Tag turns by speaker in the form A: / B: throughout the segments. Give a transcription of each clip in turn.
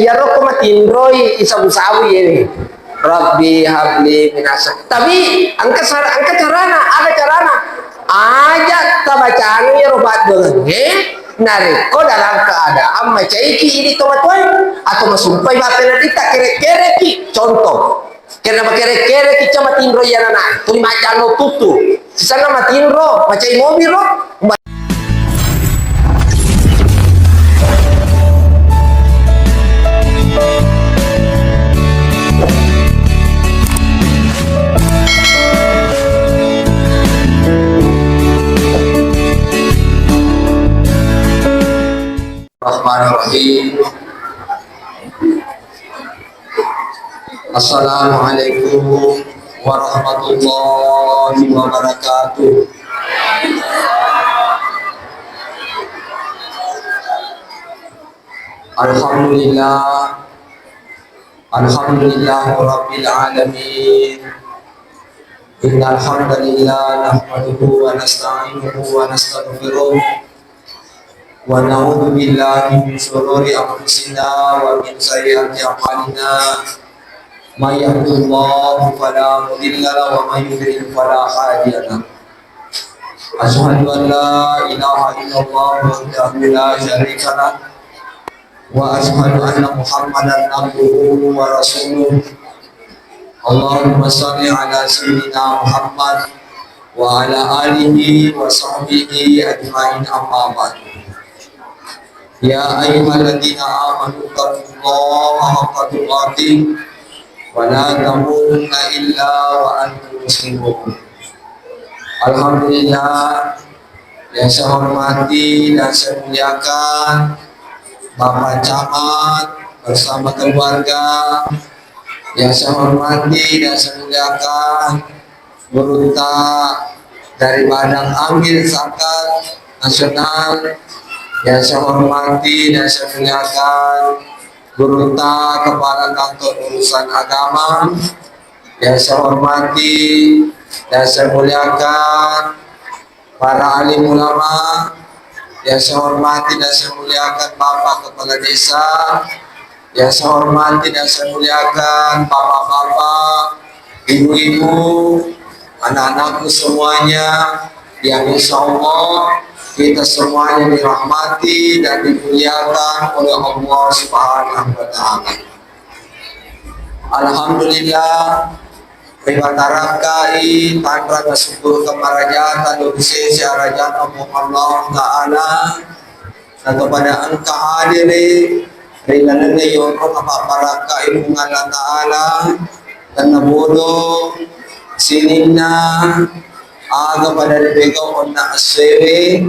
A: iya roko matindroy isabu-sabu ini. Rabbi habli minasa. Tapi angkat carana, ada carana. Ajak tabacaan ya robat denge. Nariko dalam keadaan macaiki ini tomatuan atau masumpai bapak kita kere-kere ki contoh. Karena kere-kere ki cuma tindro ya nana. Tuli macano tutu. Sisana matindro macai mobil ro. Bismillahirrahmanirrahim. Assalamualaikum warahmatullahi wabarakatuh. Alhamdulillah rabbil alamin. Innal hamdalillah nahmaduhu wa nasta'inuhu wa nastaghfiruh. Wa na'udzu billahi min shururi anfusina wa min sayyiati a'malina. May yahdihillahu fala mudilla lahu wa may yudlil fala hadiya lahu. Asyhadu an la ilaha illallah wahdahu la syarika lahu wa asyhadu anna Muhammadan abduhu wa rasuluh. Allahumma shalli ala sayyidina Muhammad wa ala alihi wa sahbihi ajma'in, amma ba'du. Ya ayyuhalladzina amanu taqullaha haqqa tuqatih wa la tamutunna illa wa antum muslimun. Alhamdulillah, yang saya hormati dan saya muliakan Bapak Camat bersama keluarga, yang saya hormati dan saya muliakan Gurunta dari Badan Amil Zakat Nasional, yang saya hormati dan saya muliakan Gurunta Kepala Kantor Urusan Agama, yang saya hormati dan saya muliakan para alim ulama, yang saya hormati dan saya muliakan Bapak Kepala Desa, yang saya hormati dan saya muliakan bapak-bapak, ibu-ibu, anak-anakku semuanya, yang insya Allah kita semuanya dirahmati dan dimuliakan oleh Allah Subhanahu wa Ta'ala. Alhamdulillah, Ribatarakai Tanra Syukur Kemarajatan Dukse Syarajat Allah Ta'ala dan kepada engkau hadiri ringannya yoro kapaparaka ilmu Allah Ta'ala dan nabudo sinina aga pada dibego onna asewe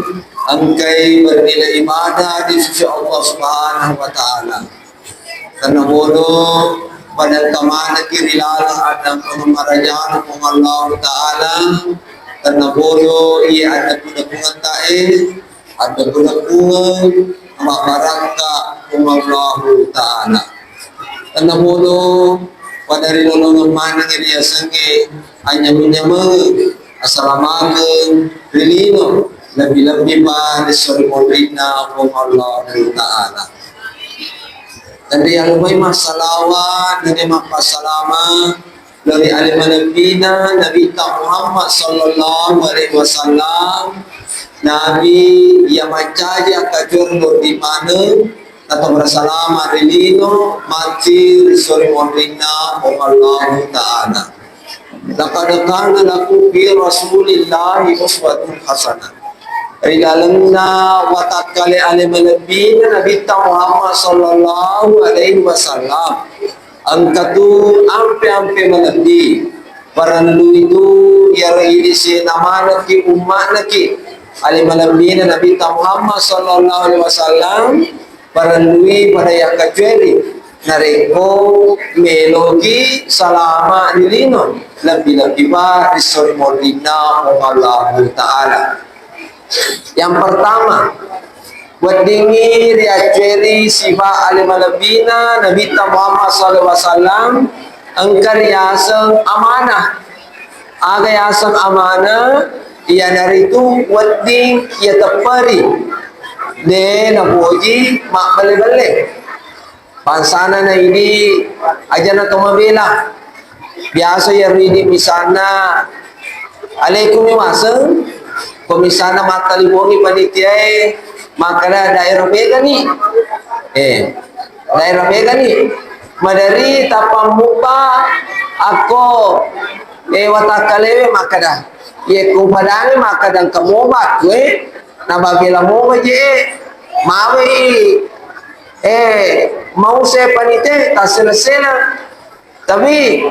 A: angkai bernilai ibadah di sisi Allah Subhanahu wa Ta'ala. Karena bodoh pada kamana kiri lalang ada pengamarajaan Allah Ta'ala. Karena bodoh ia ada bunga-bunga tae, ada bunga-bunga mabaraka Allah Ta'ala. Karena bodoh pada rilolong mana kiri asange hanya menyamang Assalamualaikum rilino lebih-lebih pada suri modrina Allah Ta'ala. Dan dia lumai masalawat dari mapasalama dari alim nabina Nabi Muhammad sallallahu alaihi wasallam, Nabi yang macaja kajur di mana atau bersalama rilino mati suri modrina Allah Ta'ala. Laqad kana lakum fi Rasulillahi uswatun hasanah. Di dalamnya watak kali alim Nabi Muhammad sallallahu alaihi wasallam angkatu ampe-ampe Nabi parandu itu ya isi nama ki umat ki alim Nabi Muhammad sallallahu alaihi wasallam parandui pada yang kecuali nareko melogi salama nilino lebih-lebih ba isori modina Allah Ta'ala. Yang pertama, wadingi riaceri sifa alim alabina Nabi Muhammad SAW engkar yasang amanah. Aga yasang amanah ia dari itu wading ia tepari de naboji mak bale-bale bansana na ini aja na tumabela biasa ya ridi misana alaikum iwaseng komisana matalibongi panitiae makana daerah bega nih daerah bega nih madari tapamupa ako watakalewe makada ye kumadani makadang kamobat we nababila mo je mawe mau saya panite tasela tapi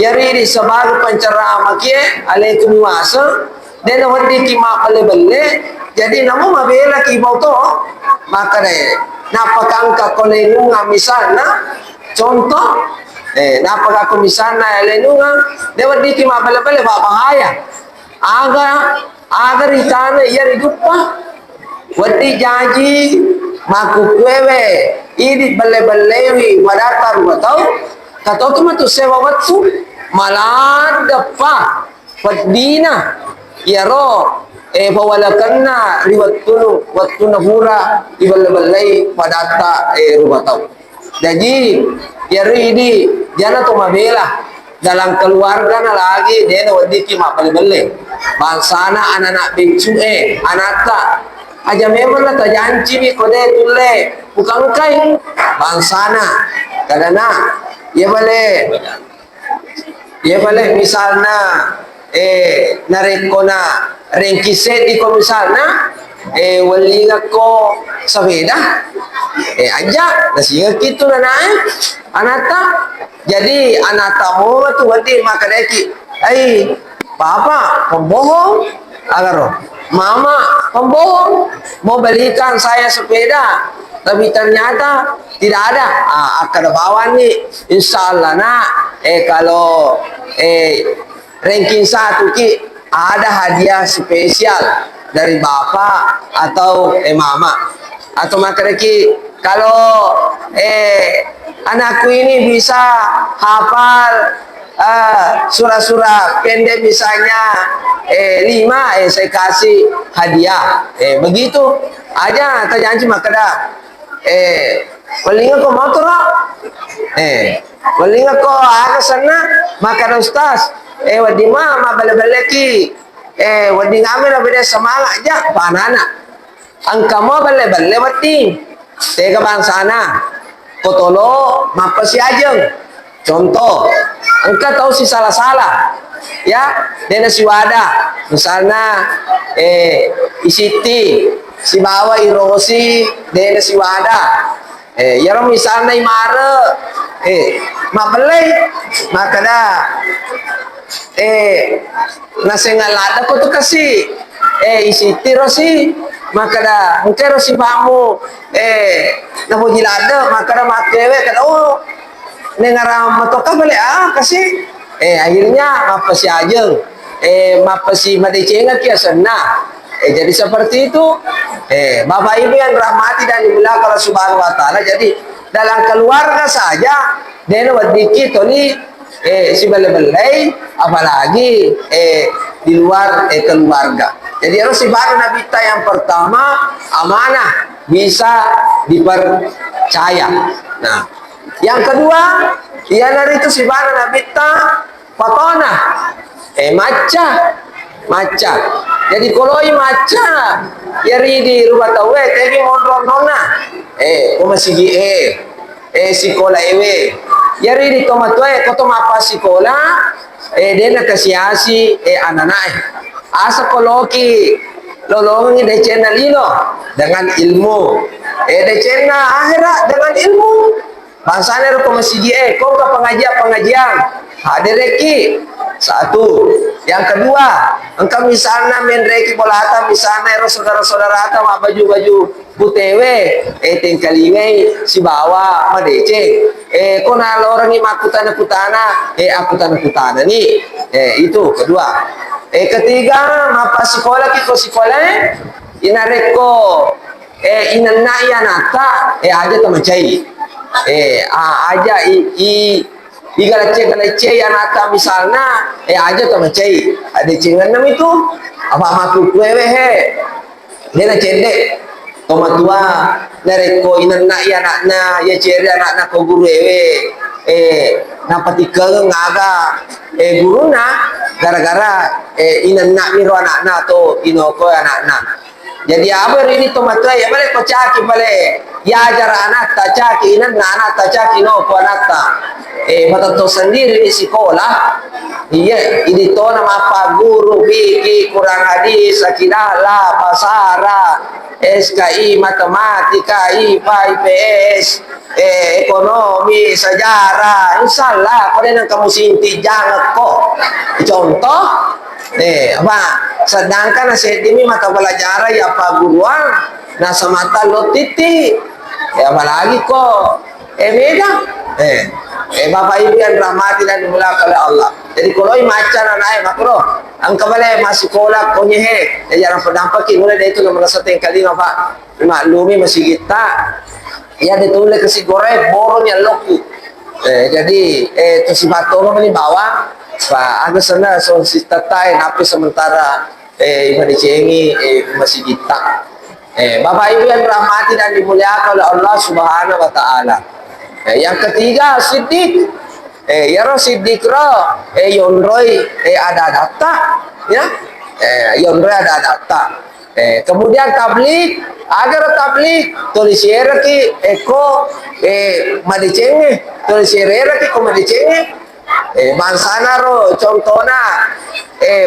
A: yari di sebagai pencerama kie alaikum wasa dan wadi ki mapale balle jadi namu mabela ki bauto maka deh napakangka kolenunga misalnya contoh napaka ko misalnya lenunga de wadi ki mapale balle bahaya agar itana yari dupa wadi janji maku kwewe ini balle-ballewi wadata rubatau katau tu matu sewa watu malada pa wadina yaro pawalakanna riwatuna hura di balle-ballei wadata rubatau jadi yari ini jana tu mabela dalam keluarga na lagi dia wadiki ma balle-balle bangsana anak-anak bingsu anata aja memang lah tajanci ni kode tulle bukan kai bangsana kadana ya bale misalnya nareko na rengkise di ko misalnya walinga ko sa beda aja nasiga gitu na anata jadi anata mo tu wadi makadeki ai papa pembohong agar mama pembohong mau belikan saya sepeda tapi ternyata tidak ada akan bawa nih insya Allah nak kalau ranking 1 ki ada hadiah spesial dari bapak atau mama atau makanya ki kalau anakku ini bisa hafal surah-surah pendek misalnya 5 saya kasih hadiah begitu aja terjanji makada walinga ko motor walinga ko aga sana makada ustaz wadi ma bale-baleki wadi ngamen na beda semangat aja panana angka mo bale-bale wati tega bangsana potolo mapasi ajeng contoh engkau tahu si salah-salah ya dena si wada misalnya isiti si bawa irosi dena si wada ya misalnya imare mabelai makada nasengalada ko to kasi isiti rosi makada engke rosi bamu nabujilada makada matewe kada nengara matoka balik kasi akhirnya mapasi ajeng mapasi madecenga kia senang jadi seperti itu Bapak Ibu yang rahmati dan dimuliakan Allah Subhanahu wa taala jadi dalam keluarga saja dene wadiki toli si bale-balei apalagi di luar keluarga jadi harus sifat Nabi kita yang pertama amanah bisa dipercaya nah yang kedua, dia dari itu si bana nabita patona, maca. Jadi kalau maca, ya di rumah tahu tapi mondrona, masih sikola ewe, ya di tomat koto apa sikola, dia nak kasiasi anak-anak, asa koloki lolongi decena lilo dengan ilmu, decena akhirat dengan ilmu. Bangsanya itu masih kau ke pengajian hadir reki satu yang kedua engkau misalnya main reki bola hata misalnya saudara-saudara hata mak baju putewe tingkaliwe si bawa madece kau nalo orang ini makutana akutana nih itu kedua ketiga mapa sekolah kiko sekolah inareko inanaya nata aja teman cai aja galace yang nata misalnya aja teman cai ada cengenam itu apa maku kwewe dia nak cendek toma tua nareko inanna ya anakna ya ceri anakna ko guru ewe napatika ngaga guruna gara-gara inanna miro anakna to inoko anakna. Jadi apa ini toma tua ya balik ko caki balik ya ajar anak ta caki inanna anak ta caki no ko anak ta matato sendiri di sekolah. Iya, ini to nama apa guru fikih, Quran hadis, akidah, bahasa SKI, matematika, IPA, IPS, ekonomi, sejarah, insya Allah kalian yang kamu sinti jangan kok. Contoh, apa? Sedangkan ini mata pelajaran ya Pak Guruan, nah semata lo titik, apalagi kok, beda. Bapak Ibu yang rahmati dan dimuliakan oleh Allah. Jadi kalau macan anak makro, angka balik masih sekolah konyehe, jarang pendampaki mulai dari itu nomor satu yang kali Pak maklumi masih kita, ya ditulis ke si goreng borongnya loku. Jadi itu si batong ini bawa, Pak ada sana so si tatai napi sementara ibadah cengi masih kita. Bapak Ibu yang rahmati dan dimuliakan oleh Allah Subhanahu Wa Taala. Yang ketiga sidik yaro sidik ro yonroi ada data ya yonroi ada data kemudian tablik agar tablik tulisera ki eko madicenge tulisera ki ko madicenge bansana ro contohna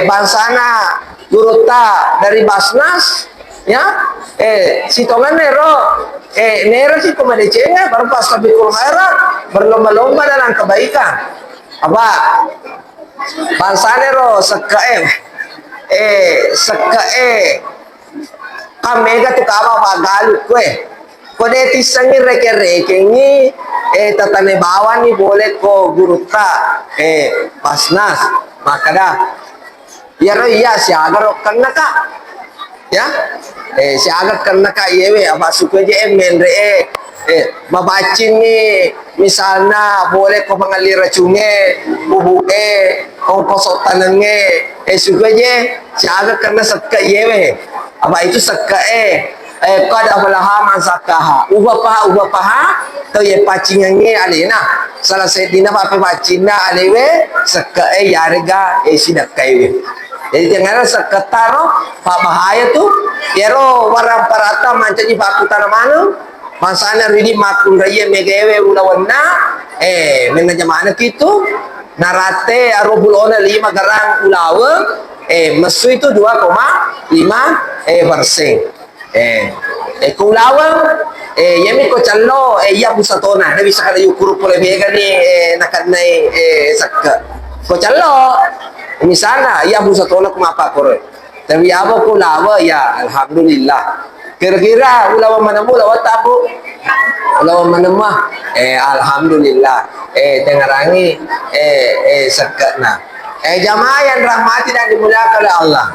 A: bansana guruta dari Basnas ya sitongan nero nero sih pemadecenya baru pas tabikul khairat berlomba-lomba dalam kebaikan apa bangsa nero sekae kamega tu kama pagalu kue kode tisangi reke-reke ni tatane bawa ni boleh ko guruta Basnas maka dah ya iya si agar kena ka ya si agak karena yewe apa suka je menre mabacin ni misalnya boleh ko pangalir racunge bubu ko kosotanenge suka je si agak karena sakka yewe apa itu sakka kada balaha masakaha ubah paha to ye pacingange alena salah sedina apa pacina alewe sakka yarga sidakai jadi jangan seketaro pak bahaya tuh yero warna parata mancaji baku tanamanu masana ridi makun raya megewe ulawana menaja mana gitu narate arobulona 5 garang ulawa mesu itu 2,5%. Kulawa yami ko callo iya busatona na bisa kada yukuru pole bega ni nakanay sakka ko callo misalnya ya busatona kumapa kore tapi apa kulawa ya alhamdulillah kira-kira ulawa mana mu ulawa tabu ulawa mana mah alhamdulillah dengarangi sakka na jamaah yang rahmati dan dimuliakan oleh Allah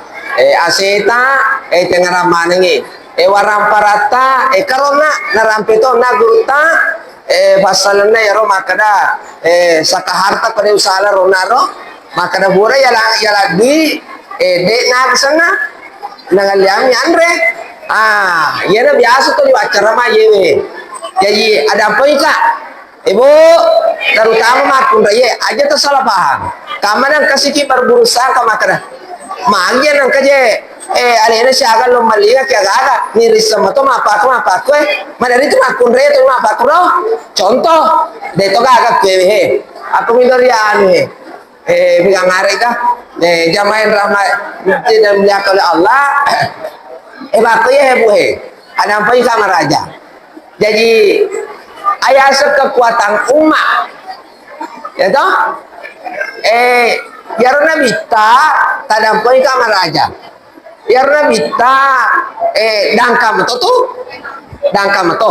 A: aseta dengaran manengi warang parata karona narampito na guruta pasalna yaro makada sakaharta pada usala ronaro makada bura yala di de na sana nangaliam yandre yana biasa tuh di acara mah yewe jadi ada apa ika ibu terutama makun raya aja tuh salah paham kamanan kasih kibar berusaha kamakada mangian nang kaje alena siaga lo maliga kya gaga ni risama to mapako mana itu makun raya tuh mapako contoh de to gaga kwehe aku midorian bilang ngareka jamain rahmat dan muliakan oleh Allah bakuya hebuhe ada apa yang sama raja jadi ayah kekuatan umat ya toh yarna bita tadampai kama raja yarna bita dangka meto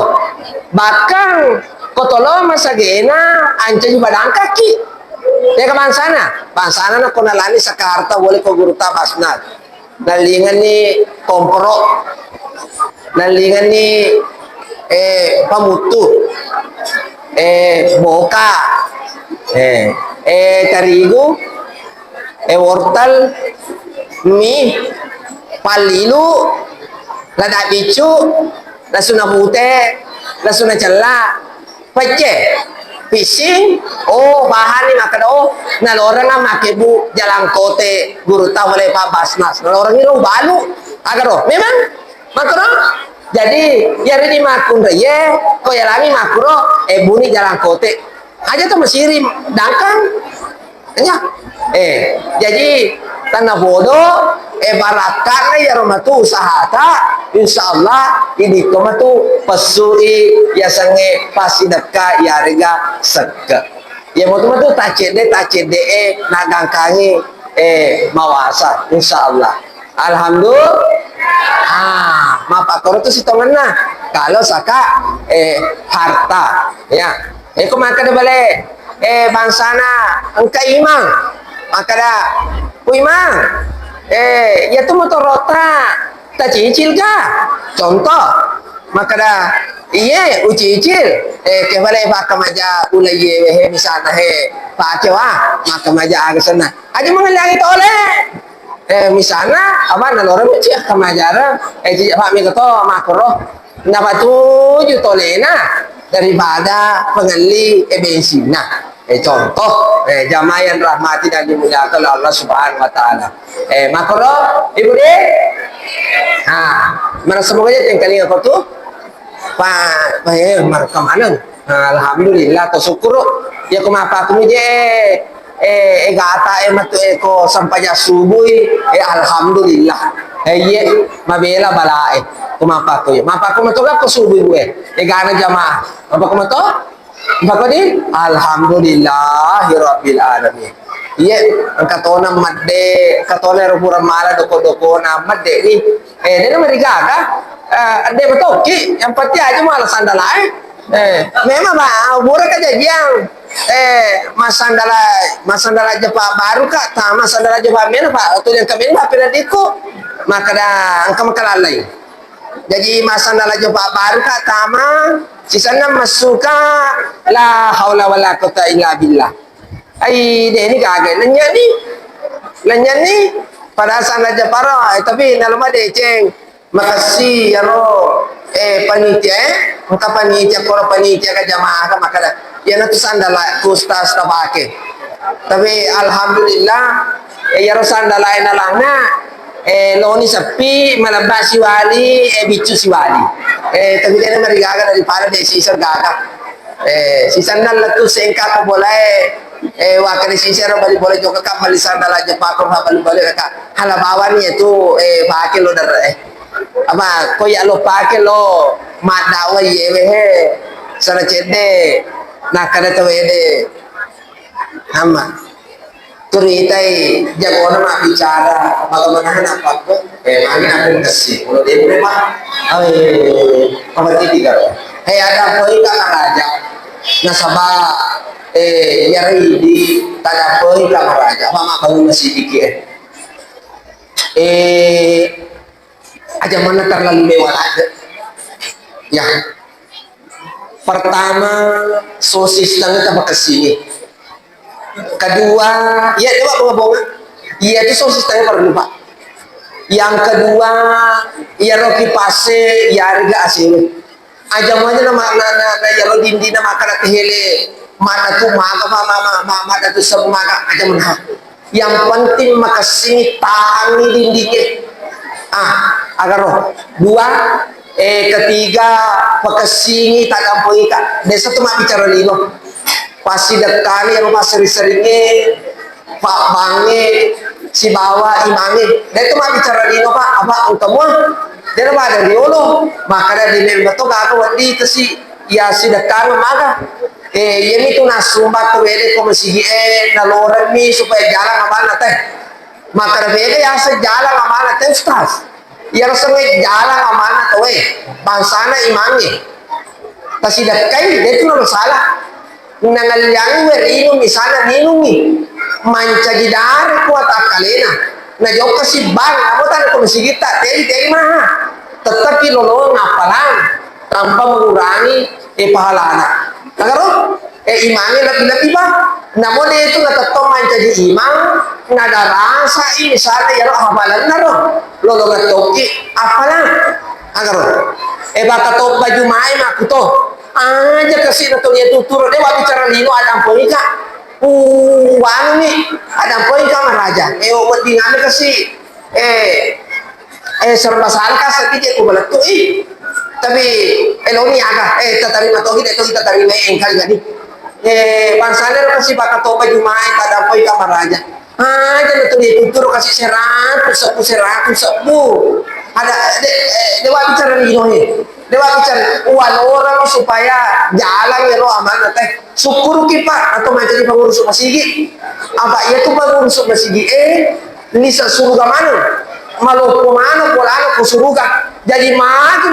A: bahkan kotolo masagena anca juga dangkaki ya ke bansana na kunalani sa karta boleh ko guruta Basnas nalingan ni kompro nalingan ni pamutu boka terigu wortel mie palilu lada bicu lasuna bute, lasuna cella, pece, pising, oh bahan ni makan oh, nalorang na makibu jalan kote, guru tahu oleh Pak Basnas, nalorang ini balu, agar oh, memang, makro, jadi ya ini makun reye, kau yang lagi makro, buni jalan kote, aja tuh mesiri, dangkang, ya, jadi tanah bodoh, baratkan ya rumah tu usaha ta, insyaallah ini koma tu pesui ya sange pasti deka ya rega seke. Ya mau tu tacede nagangkangi mawasa insyaallah. Alhamdulillah. Mapa koro tu sitongan nah. Kalau saka harta ya. Kumaka da bale bangsana engka imang. Maka da imang ya tu motor rota tak cicil ka contoh maka dah iya ucicil kebalik pak kemaja ulai ye misalnya pak cewa maka maja agak sana aja mengelangi toleh misalnya apa nalorang uci kemajara pak mi keto makro dapat 7 tolena daripada pengali bensin nah contoh jamaah yang rahmati dan dimuliakan oleh Allah Subhanahu wa taala. Makro Ibu De. Mana semoga aja tinggalin aku tuh. Pak merekam anang. Alhamdulillah to syukur ya kumapa aku je gata matu eko sampai subuh alhamdulillah. Iya mabela balae kumapa aku ya. Mapa aku matu ko subuh gue. Gana jamaah. Apa aku matu? Bako din alhamdulillahirabbil alamin. Iya katona madde katona rupura mala doko na madde ni dena marigaga ade batoki yang pati aja malah sandalai memang ba ubura ka jagiang masandala aja pak baru kak tama sandala aja pak mena pak atau yang kami ba pinadiko maka da angka makalalay jadi masandala aja pak baru kak tama sisanya masuka la haula wala quwata illa billah. Ai deh ini kagak lenya nih pada sana aja para tapi nalama deh ceng makasih ya ro panitia maka panitia koro panitia ke jamaah ka maka ya natu sandala kustas tabake tapi alhamdulillah ya ro sandala enalangna loni sepi malabas si wali bicu si wali tapi dia marigaga daripada desi sergaga si sandal latu sengka ko boleh wakil si sero bali boleh juga ka bali sandal aja pakor bali ka halabawan itu pakai lo dar apa ko ya lo pakai lo madawa ye sana cede nah kada to ede ama turitai jagoan mah bicara bagaimana apa ko mangin aku kasih kalau di rumah apa tiga ada poin ka raja nasaba yari di tada poin ka raja mama baru masih dikit aja mana terlalu mewah ada ya pertama sosis langit apa kesini kedua ya dewa bunga iya itu sosis tanya baru lupa yang kedua ya roki pase ya harga asing aja mana nama ya lo dindi nama kana tehele mana tuh mama tuh semua aja mana yang penting makasih tangi dindike agar roh dua ketiga pekesini tak kampung ika desa tuh mah bicara lino pasti dekali yang pas sering-seringnya pak bange si bawa imangi dan itu mah bicara lino pak apa utama dia mah ada riolo maka dari member tuh gak aku di itu si ya si dekali maka ini tuh nasumbat tuh ini komisi naloran mi supaya jalan amanah teh maka dari yang sejalan amanah teh ustaz yang sengaja jalan amanah tuh bangsana imangi pasti dekai dia itu nggak salah nangalyang merino misalnya minumi manca di dari kuat akalena na jauh kasih bang apa tadi komisi kita tadi mah tetapi lolo ngapalan tanpa mengurangi pahalana kalau imangnya lebih bang namun dia itu nggak tetap manca di imang nggak ada rasa misalnya ya lo hafalan naro lolo nggak toki apalan agar baka to baju mai aku to aja kasih na to dia tutur dewa bicara lino ada ampun ka wanu nih ada ampun ka maraja obat dingane kasih serba salka sedikit ko balat to tapi eloni aga tatabi matogi itu kita tabi na engkal jadi bangsaner kasih baka to baju mai ada ampun ka maraja aja na to dia tutur kasih serat sepu ada dewa bicara lino dewa bicara orang supaya jalan ya lo aman teh syukur kita atau menjadi pengurus masigi apa ia tuh pengurus masigi ini surga mana malu mana polano ke surga jadi mati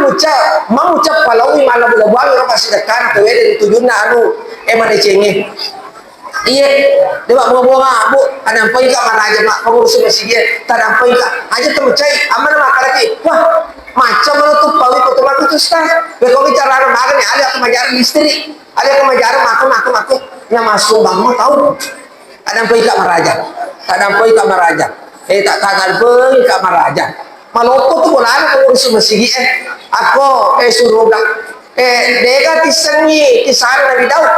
A: mengucap kalau malah boleh buang pasti dekat ke wede tujuannya anu emang cengeng iya dewa bunga bu ada apa ika maraja mak pengurus masigi tak ada apa ika aja temu cai aman makalaki wah macam mana tuh pawi foto aku tuh stah beko bicara makan ada aku majar istri ada aku majar aku yang masuk bang mau tahu ada apa ika maraja tak ada apa ika maraja tak ada apa ika maraja maloko tuh bolan pengurus masigi aku suruh dega tisengi kisah Nabi Daud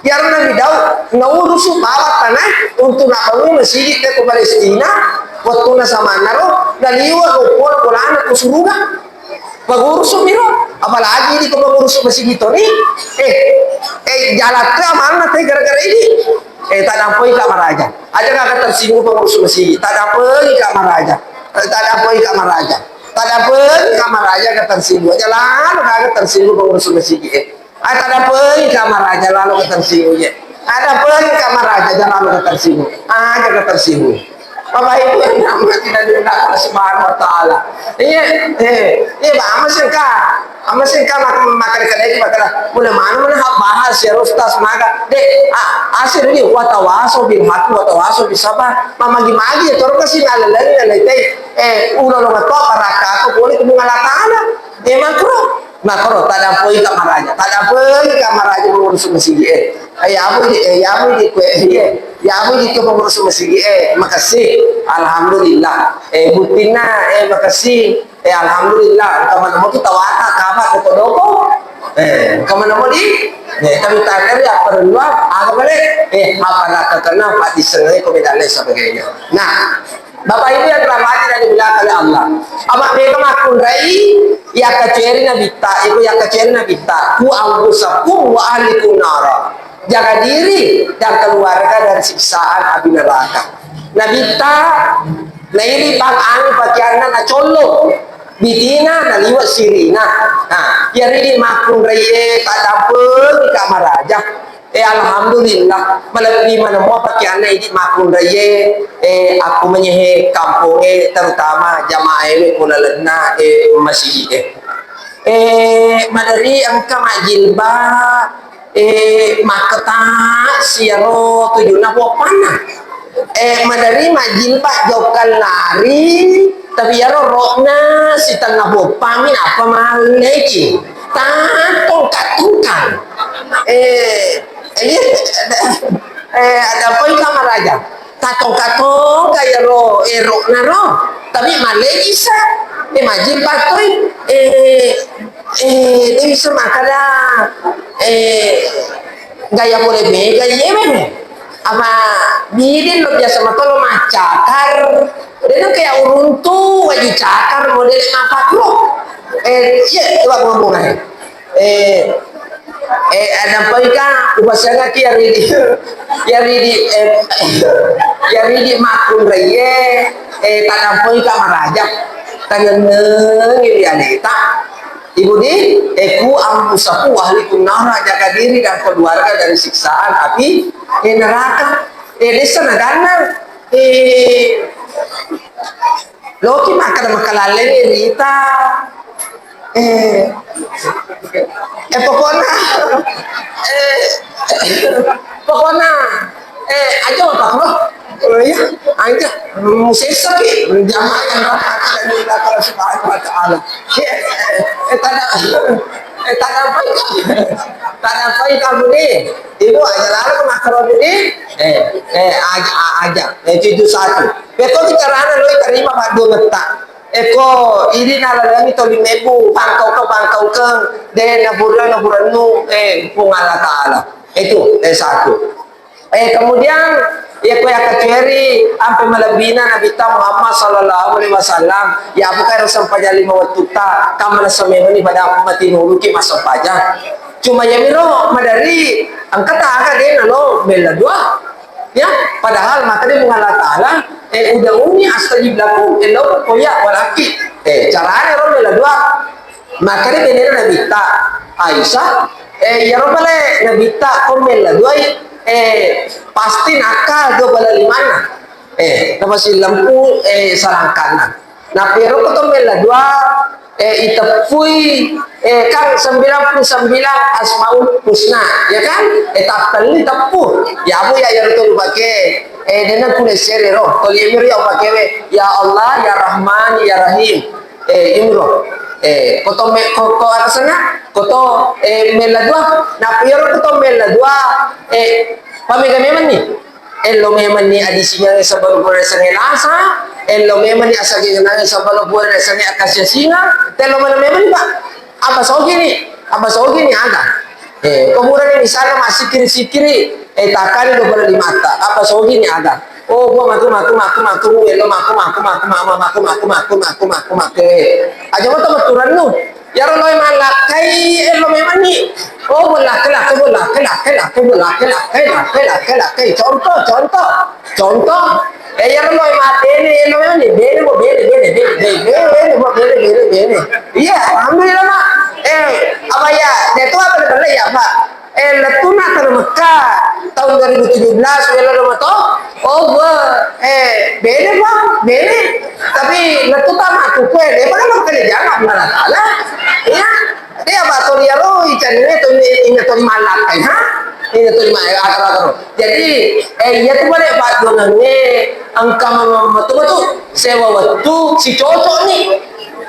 A: biar Nabi Daud ngurus bawa tanah untuk nak bangun masjid ke Palestina waktu na sama naro daliwa kupon pulaan ke surga pengurus miro apalagi di pengurus masjid itu nih jalan ke mana teh gara-gara ini tak dampoi kamar aja kagak tersinggung pengurus masjid tak dampoi kamar aja tak dampoi kamar aja kagak tersinggung jalan kagak tersinggung pengurus masjid ada apa kamar aja lalu ketersinggung ada apa kamar aja jangan lalu ketersinggung aja ketersinggung Bapak Ibu yang nama tidak diundang oleh Subhanahu wa Ta'ala iya ama singka makan kedai makan mulai mana bahas ya Ustaz maka asir ini watawaso bil haqi watawaso bis sabar mamagi-magi ya toro kasih nalalari ulo lo ngato paraka ko boleh kumungalatana makro tada poi kamaraja mengurus masjid yamu di pengurus masjid makasih alhamdulillah butina makasih alhamdulillah kaman mo kita wata kabar doko kaman mo di kami tanya ya perlu apa balik apa kena pak disengai ko medale sebagainya nah Bapak Ibu yang dirahmati dan dimuliakan oleh Allah. Apa mereka makun rai ya kaceri nabita, ibu ya kaceri nabita, ku anggusakum wa ahlikum nara. Jaga diri dan keluarga dari siksaan api neraka. Nabita, nah ini bang ani pakaiannya na colo, bitina na liwat sirina. Nah, ya ini makun rai tak dapet kamar aja. Alhamdulillah melebihi mana mau pakaiannya ini makun raya aku menyehe kampungnya terutama jamaah ini pula lena masjid madari angka majilba maketa siaro tujuhna popana madari majilba jokal lari tapi ya rokna si tengah bopamin apa maleki tatong katungkan ada apa yang kamar aja katong kayak ro naro tapi malay bisa majin patoy bisa makada gaya boleh mega yeme apa bidin lo biasa matolo macakar dia kayak uruntu wajib cakar model apa lo iya coba ngomong aja ada apa ikan ubasanya yari di makun reye tanam apa ikan marajak tangan ini aneta ibu di eku ampusaku ahlikum nara jaga diri dan keluarga dari siksaan api neraka desa negana loki makan makalale rita pokoknya aja apa bro ya aja musisa ki jamaah yang dari Allah Subhanahu wa Ta'ala tada apa kamu nih ibu aja lalu ke makro ini aja itu satu betul caranya lo terima badu letak eko ini nalalami to limebu pangkau ke de nabura nu pung Allah Taala itu satu. Kemudian ya kaya kaceri sampai melebina Nabi Muhammad sallallahu alaihi wasallam ya aku kaya sampai 5 waktu ta kamana sememani pada umat inuluki masa pajak cuma ya miro madari angkat agak dia lo bela dua ya padahal maka dia mengalah ta'ala udah umi astajib lakum elo koya walaki caranya lo bela dua maka dia bener Nabi ta Aisyah ya lo bale Nabi ta komel dua pasti nakal do bala limana nama si lampu sarang kanan nah pero ko bela dua itapui kan 99 asmaul husna ya kan tapali tapu ya bu ya yartul bake dena kule serero to yemir ya bake ya Allah ya Rahman ya Rahim imro koto koto atasnya koto mela dua na pero koto mela dua pamega meman ni elo meman ni adisinya sa balubur sa ngelasa elo meman ni asagi nga sa balubur sa ni akasya singa telo man meman ni ba apa sogi ni ada kemudian ini misalnya masih kiri takkan do bala di mata apa sogi ni ada oh gua maku elo maku aja mo tamaturan no yaro loy malakai elo meman ni oh bola contoh yaro loy matene elo meman ni bene iya alhamdulillah mak apa ya itu apa benar ya pak letuna ke Mekah tahun 2017 wala rumah to oh gua bene bang bene tapi letuta mah tuh dia kan kerja jangan malah kalah ya dia apa dia lo ikan ini tuh ini tuh malak ha ini tuh akar jadi ya tuh boleh pak dongannya angka betul sewa waktu si cocok nih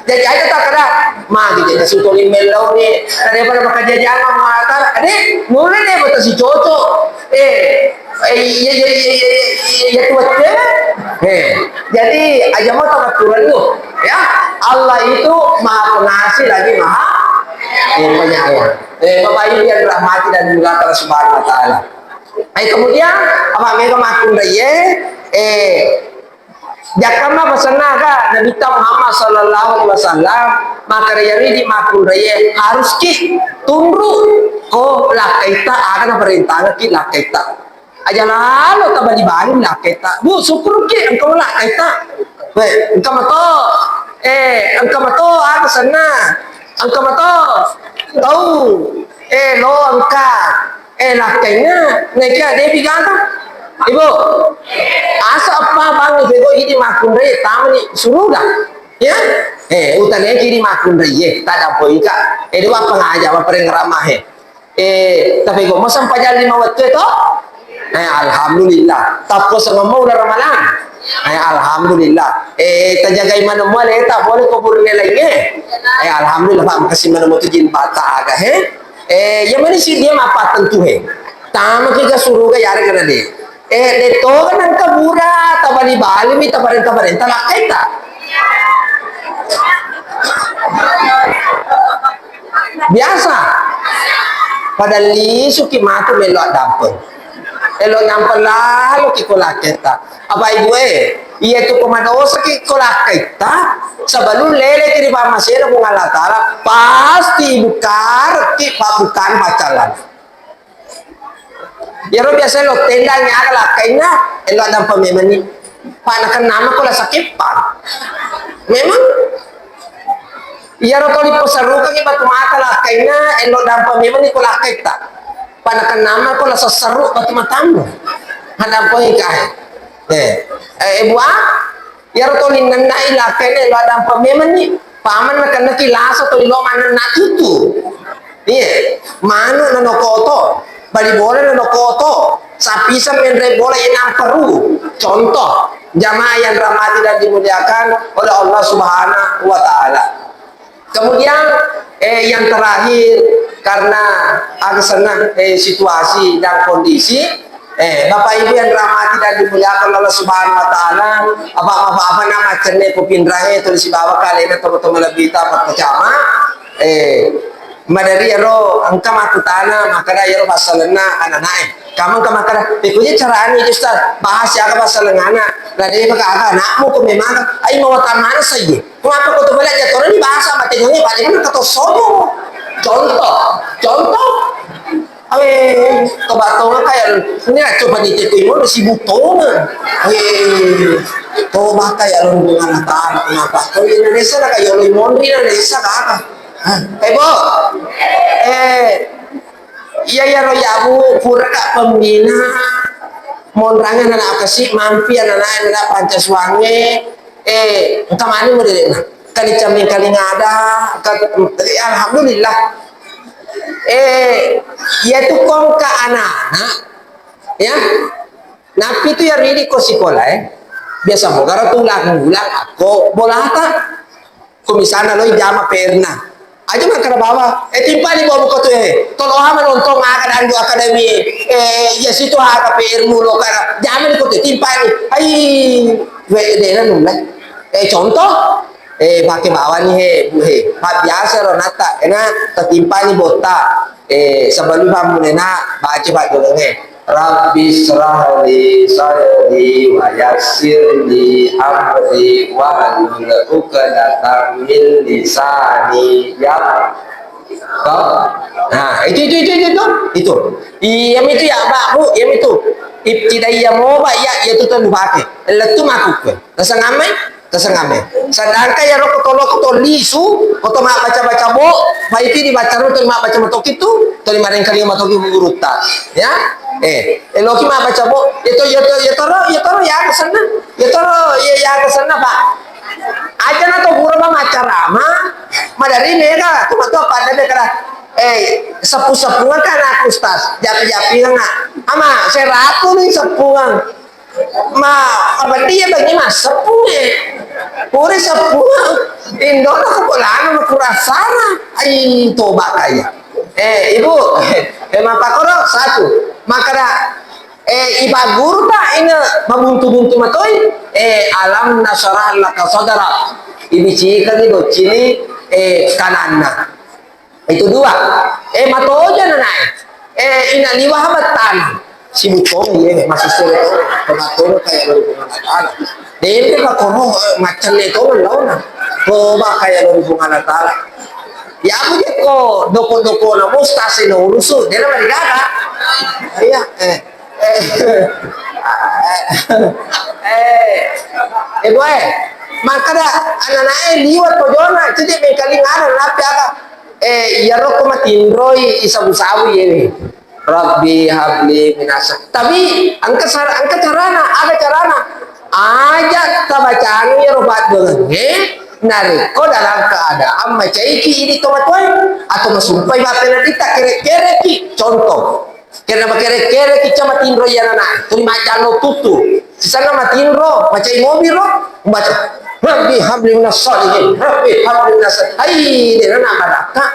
A: jadi aja tak kena mah gitu jadi sutoli melau nih daripada bekerja jangan mengatakan adik mulai deh betul si cocok ya tuh jadi aja mau tambah turun tuh ya Allah itu maha pengasih lagi maha penyayang Bapak Ibu yang dirahmati dan dimuliakan Allah Subhanahu wa taala kemudian apa mereka makun daya jakama basana ka Nabi Muhammad sallallahu alaihi wasallam maka yari di makun raya harus ki tunduk ko lakaita akan perintah ki lakaita aja lalu tabali bali lakaita bu syukur ki engkau lakaita engkau mato ada sana engkau mato tahu lo angka lakaitnya neka debi ganta Ibu, asa apa bang ibu ini makun raya tamu ni suruh dah, ya? Utannya kiri makun raya, tak ada poin kak. Dua pengajar apa pengramah tapi kau masam pajal 5 waktu itu? Alhamdulillah. Tapi ngomong udah ramalan. Alhamdulillah. Terjaga iman mulai tak boleh kubur nilainya. Alhamdulillah pak makasih mana mau tujin patah agak yang mana sih dia apa tentu tamu kita suruh ke yari kena dia. Dito kan ang kabura, tabali bali, may tabarin, talakay ta. Biasa. Padali, suki mato may lo dampon. Lo dampon lalo kikulakay ta. Aba ibu iya tu kumadosa kikulakay ta. Sa balon lele kiri pamasira kung alatara, pasti bukar, bukan macalan. Yaro biasa lo tendanya adalah kayaknya lo ada pememani panakan nama ko la sakit pa memang yaro ko lipo sarukan iba tumata la kayaknya lo ada pememani ko la kita panakan nama ko la sasaru batu matamu hadap ko ikah ibu yaro ko linanda ila kayaknya lo ada pememani paman na kanaki lasa to lo manan na tutu iya manu na nokoto bali bola na koto sapi menre bola yang perlu contoh jamaah yang rahmati dan dimuliakan oleh Allah Subhanahu wa taala. Kemudian yang terakhir karena agak senang situasi dan kondisi Bapak Ibu yang rahmati dan dimuliakan Allah Subhanahu wa taala, apa nama cenne ko pindrahe to si bawa kali na teman-teman lebih tapat kecama madari yaro angka makutana makada yaro pasalna ananae kamu kamakara pikunya caraan itu Ustaz bahas ya pasalengana nah dari maka anakmu ko memang ai mawatan mana saja kenapa kau tuh belajar Quran di bahasa matengnya bagaimana kata sobo contoh toba kayak ini coba ditetuin mau sibuk tona toba kayak lu dengan tanah kenapa kalau Indonesia lah kayak lu mondri Indonesia kakak bo iya ya royamu pura kak pembina mondrangan anak kasih mampi anak Pancaswange kemana mau deh kali camping kali ngada alhamdulillah yaitu kong ke anak-anak ya napi itu ya ridi ko sekolah biasa mo karo tulang ako bola ta kumisana lo jama perna aja makara bawa timpali bawa ko to toloha man ontong akad ando akademi ya situ haka per mulo kara jamin ko timpali ai we de na nula contoh pakai bawah nih biasa ro nata kena tertimpa nih bota sebelum kamu nena baca dulu Rabbi srahli sadri wa yassirli amri wa hlul 'uqdatam min lisani nah itu yang itu ya Pak Bu yang itu ibtidaiyah mau Pak ya itu tuh pakai letu makuk tersengamai sedangkan ya rokok tolok lisu atau mak baca bo baik ini dibaca itu mak baca matok itu tadi maring kali matok urut tak ya loki mak baca bo itu ya kesana ya kesana Pak aja na to pura bang acara madari mega tuh pada dekara sepuh-sepuhan kan aku Ustaz japi-japi nggak ama saya ratu nih sepuhan apa dia bagi mas sepuhnya puri sepuh indona kepulaan kurasana ai toba kaya ibu emang pak koro satu makanya iba guru tak ini membuntu-buntu matoi alam nasarah laka saudara ini cikan itu cili kananna itu dua matoja nanai ina liwah batan si butong ye masih sore pengatur kayak lu hubungan dia mah kono macam itu lawan coba kayak lu hubungan antara ya aku je ko doko na mustasi no urusu dia mah digaga iya boy makanya anak-anak liwat pojona jadi mengkali ngana napi apa ya roko matinroi isabu-sabu ini Rabbi habli minasak tapi angka carana ada carana aja tabacaan ya robat bengen nariko dalam keadaan macam ini tomatoi atau masumpai bapena kita kere-kere ki contoh kena kere-kere ki cama tinro ya nana tuli macano tutu sisana matinro macam mobil ro baca Rabbi habli minasalihin Rabbi habli minasalihin hai nana baraka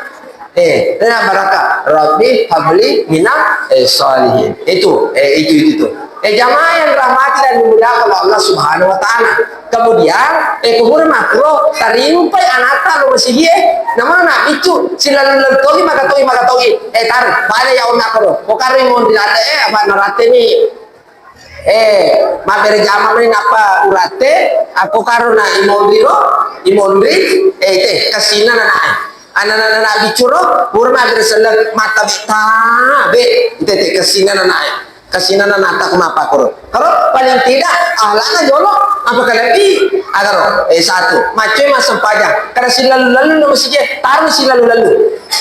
A: nana baraka Rabbi habli minasalihin itu jamaah yang rahmati dan dimuliakan oleh Allah Subhanahu wa taala. Kemudian kubur makro tarimpai anata lo masih dia nama nak bicu silalu togi maka togi tar pada ya ona karo pokari mon dilate apa narate ni mabere jama ni apa urate aku karo na imondri kasina na anak bicuro burma berselak mata be ite kasina na kasina na nata kumapa koro kalau paling tidak ahlaknya jolo apa kalebi agar satu macam masam pajak karena silalu nama sige taruh silalu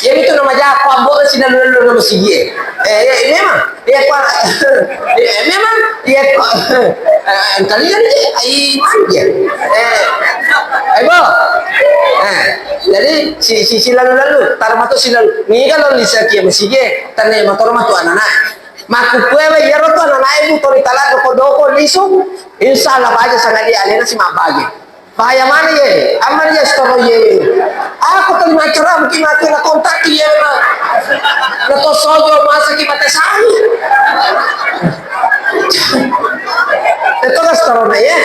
A: ya itu nama apa boleh silalu nama sige memang memang kalian ini ai manja jadi si silalu taruh matu silalu ni kalau bisa kia sige tanah motor matu anak maku kwewe yero to na naibu to ritala doko lisu insyaallah baja sangali alena si mabagi bahaya mana ye amar ye storo ye aku to macam mungkin mati na kontak ye na to sojo masa ki mate sai kolesterol ya.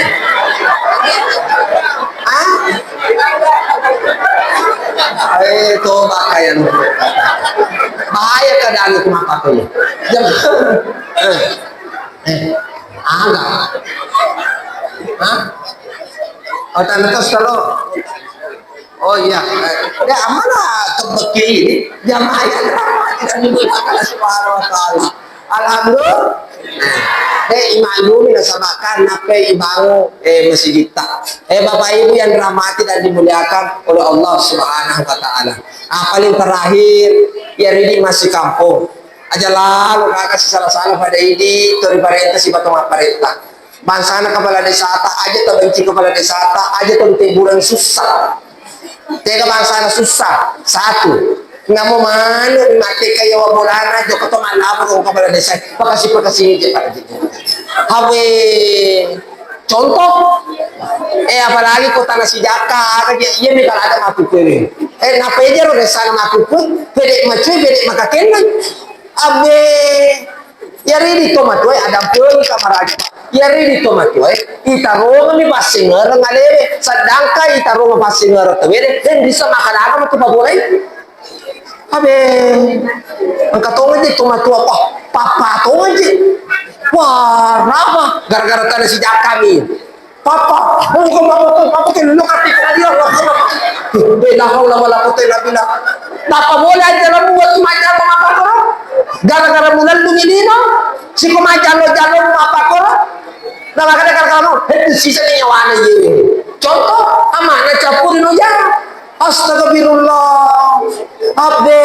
A: Ah, itu pakaian bahaya keadaan itu apa tuh ya? Agak. Hah? Oh, tanda kolesterol. Oh iya, ya mana kebeki ini jamaah yang tidak dimulakan Subhanahu wa taala. Alhamdulillah. Imalu minasamakan nape ibangu masjid kita. Bapak Ibu yang dirahmati dan dimuliakan oleh Allah Subhanahu wa taala. Paling terakhir, ya ini masih kampung. Aja lalu kasih salah-salah pada ini, tori parenta si batong aparenta. Bangsana kepala desa aja terbenci kepala desa aja teburan susah. Tega bangsa susah satu nggak mau mana mati kayak wabolana joko to malapor kung kepala desa pakasih aja pak hawe contoh apalagi kota nasi jaka iya nih kalau ada mapukuri ngapain ro desa na mapukut pede macui pede makakenan abe yari di tomat ada pun kamar aja yari di tomat itarong ni pasinger ngalewe sedangkan itarong pasinger tawede dan bisa makan apa matu pabolay abe ang katongan di tomat apa papa tongan di wah apa gara-gara tanda si kami papa kung papa tinulong at ikalyo la hawla wala quwwata illa billah papa boleh aja lang buat macam apa koro gara-gara bulan lumilino si kumajalo-jalo apa koro nah makanya kalau itu sisa nyawana ye contoh amana capurin aja astagfirullah abbe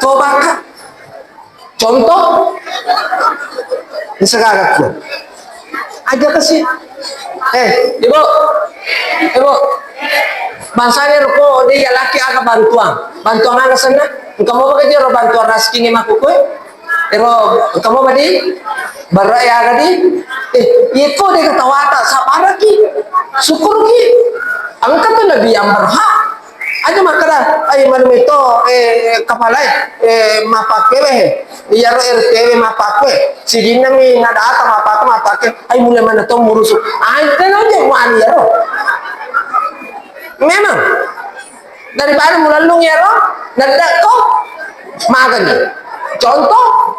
A: tobat contoh disegagak aja kasih ibu bangsanya ruko dia laki agak bantuan agak sana kamu pakai dia bantuan rasking emak kuku kamu badi barai agak di itu dia ketawa tak sabar lagi syukur lagi angkat tuh nabi yang berhak aja makanya ayo malam itu kepala mapake iya ro RTW mapake si dina mi nada ata mapake ayo mulai mana tuh ngurus ayo kan aja wani ya ro memang daripada mulalung ya ro nada kok makan contoh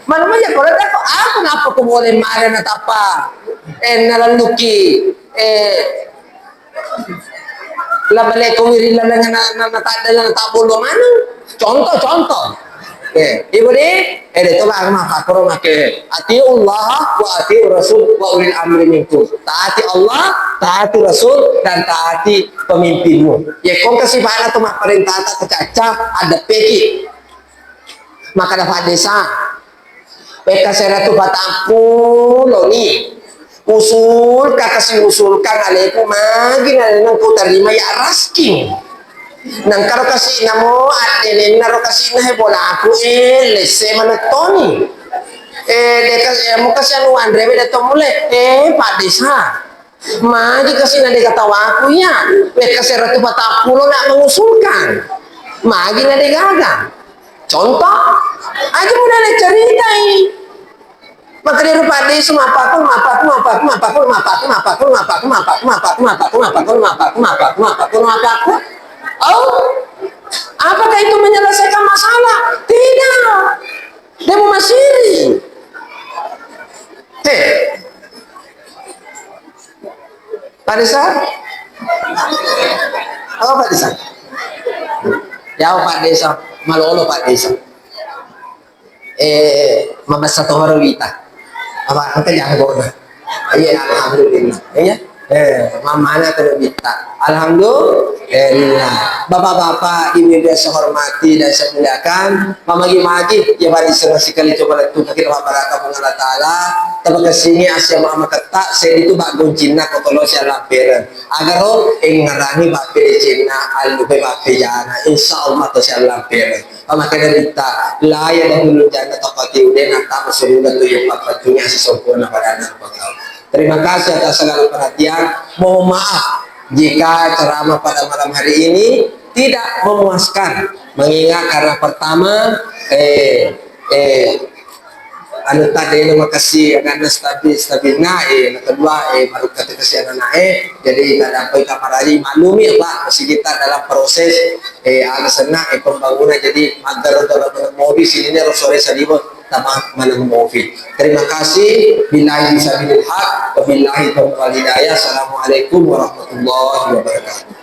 A: mana banyak kalau tak kenapa kau boleh marah atau apa nalaluki labale ko wiri la na tabulo mana contoh ibu di itu lah makakro make ati Allah wa ati Rasul wa ulil amri minkum taati Allah taati Rasul dan taati pemimpinmu ya kau kasih bana tuh mak perintah tak kecaca ada peki maka dapat desa peka seratu batampu lo nih usul kakasih usulkan alaikum magi nang ku terima ya rasking nang karo kasih namo adelen naro kasih na bola aku lese manatoni dekas mo kasih anu andre beda tomule pak desa magi kasih na dikatawa aku ya peka seratu batampu nak mengusulkan magi na digaga contoh aja mudah ceritai maka dia rupa dia semua apapun apakah itu menyelesaikan masalah? Tidak, dia memasiri Pak Desa apa Pak Desa ya Pak Desa malolo Pak Desa mabasa to harwita apa angka janggo na iya alhamdulillah ya mamana terbita alhamdulillah bapak-bapak ibu yang saya hormati dan saya muliakan mamagi-magi ya bari sekali coba letu kita baraka Allah taala tapi kesini asya mama ketak saya itu bak goncina kotolo saya lampir agar ngarani bak cina alupe bak jana insyaallah to saya lampir pamakanya kita layak dahulu jana tokati udah nata surga tuh yang papatunya sesempurna pada anak bakal. Terima kasih atas segala perhatian. Mohon maaf jika ceramah pada malam hari ini tidak memuaskan, mengingat karena pertama anu tadi na makasih agak stabil na na kedua baru kata kasihan na jadi kada apa kamarari maklumi Pak masih kita dalam proses alasan na pembangunan jadi antara dalam mobil sini ni sore salibot tamang manang mobil. Terima kasih. Billahi sabilil haq wa billahi taufiq wal hidayah. Assalamualaikum warahmatullahi wabarakatuh.